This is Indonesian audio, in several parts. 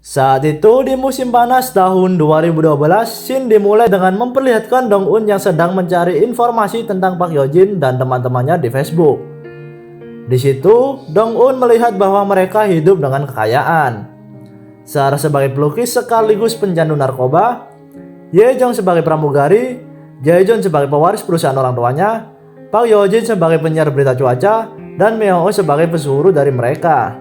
Saat itu di musim panas tahun 2012, scene dimulai dengan memperlihatkan Dong-eun yang sedang mencari informasi tentang Park Hyo-jin dan teman-temannya di Facebook. Di situ, Dong-eun melihat bahwa mereka hidup dengan kekayaan. Sarah sebagai pelukis sekaligus pencandu narkoba, Ye-jong sebagai pramugari, Jae-jun sebagai pewaris perusahaan orang tuanya, Park Hyo-jin sebagai penyiar berita cuaca, dan Myung-oh sebagai pesuruh dari mereka.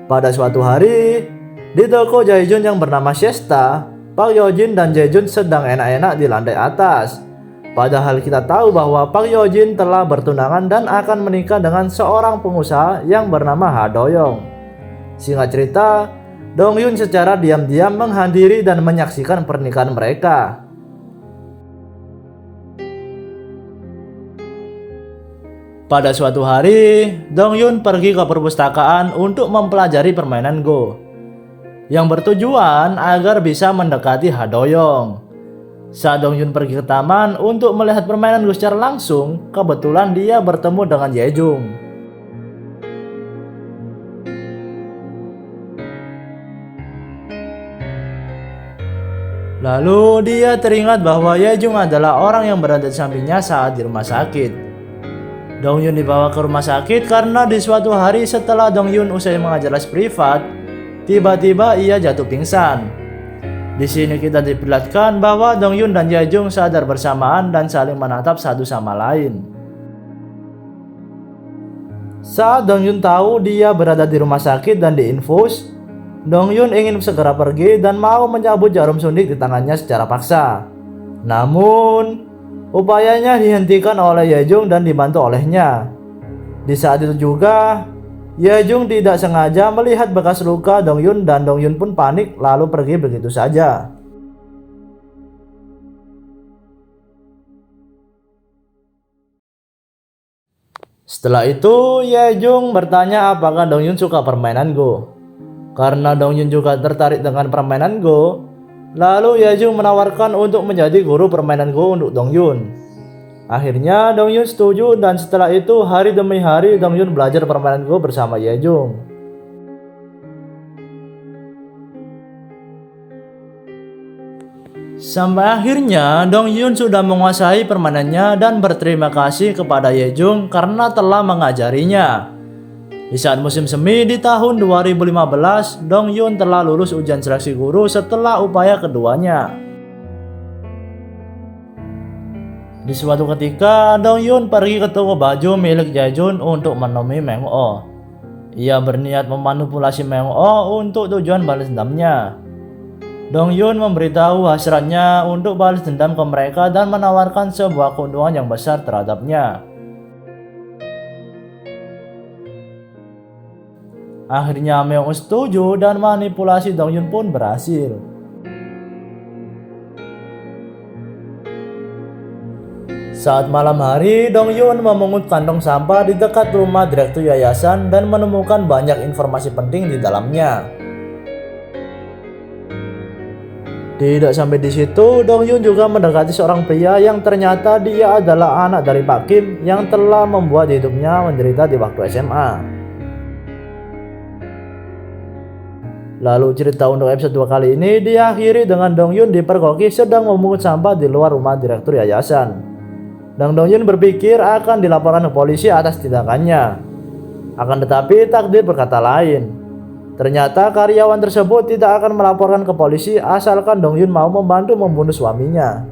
Pada suatu hari, di toko Jae-jun yang bernama Siesta, Park Hyo-jin dan Jae-jun sedang enak-enak di lantai atas. Padahal kita tahu bahwa Park Hyo-jin telah bertunangan dan akan menikah dengan seorang pengusaha yang bernama Ha Do-young. Singkat cerita, Dong-hyun secara diam-diam menghadiri dan menyaksikan pernikahan mereka. Pada suatu hari, Dong-hyun pergi ke perpustakaan untuk mempelajari permainan Go, yang bertujuan agar bisa mendekati Ha Do-young. Saat Dong-hyun pergi ke taman untuk melihat permainan Go secara langsung, kebetulan dia bertemu dengan Ye-jung. Lalu dia teringat bahwa Ye-jung adalah orang yang berada di sampingnya saat di rumah sakit. Dong-hyun dibawa ke rumah sakit karena di suatu hari setelah Dong-hyun usai mengajar les privat, tiba-tiba ia jatuh pingsan. Di sini kita diperlihatkan bahwa Dong-hyun dan Ye-jung sadar bersamaan dan saling menatap satu sama lain. Saat Dong-hyun tahu dia berada di rumah sakit dan diinfus, Dong-hyun ingin segera pergi dan mau mencabut jarum suntik di tangannya secara paksa. Namun, upayanya dihentikan oleh Ye-jung dan dibantu olehnya. Di saat itu juga, Ye-jung tidak sengaja melihat bekas luka Dong-hyun dan Dong-hyun pun panik lalu pergi begitu saja. Setelah itu, Ye-jung bertanya apakah Dong-hyun suka permainan Go. Karena Dong-hyun juga tertarik dengan permainan Go, lalu Ye-jung menawarkan untuk menjadi guru permainan Go untuk Dong-hyun. Akhirnya Dong-hyun setuju dan setelah itu hari demi hari Dong-hyun belajar permainan Go bersama Ye-jung. Sampai akhirnya Dong-hyun sudah menguasai permainannya dan berterima kasih kepada Ye-jung karena telah mengajarinya. Di saat musim semi di tahun 2015, Dong-hyun telah lulus ujian seleksi guru setelah upaya keduanya. Di suatu ketika, Dong-hyun pergi ke toko baju milik Jae-jun untuk menemui Myung-oh. Ia berniat memanipulasi Myung-oh untuk tujuan balas dendamnya. Dong-hyun memberitahu hasratnya untuk balas dendam ke mereka dan menawarkan sebuah keuntungan yang besar terhadapnya. Akhirnya Myung-oh setuju dan manipulasi Dong-hyun pun berhasil. Saat malam hari, Dong-hyun memungut kantong sampah di dekat rumah direktur yayasan dan menemukan banyak informasi penting di dalamnya. Tidak sampai di situ, Dong-hyun juga mendekati seorang pria yang ternyata dia adalah anak dari Pak Kim yang telah membuat hidupnya menderita di waktu SMA. Lalu cerita untuk episode 2 kali ini diakhiri dengan Dong-hyun dipergoki sedang memungut sampah di luar rumah direktur yayasan. Dan Dong-hyun berpikir akan dilaporkan ke polisi atas tindakannya. Akan tetapi takdir berkata lain. Ternyata karyawan tersebut tidak akan melaporkan ke polisi asalkan Dong-hyun mau membantu membunuh suaminya.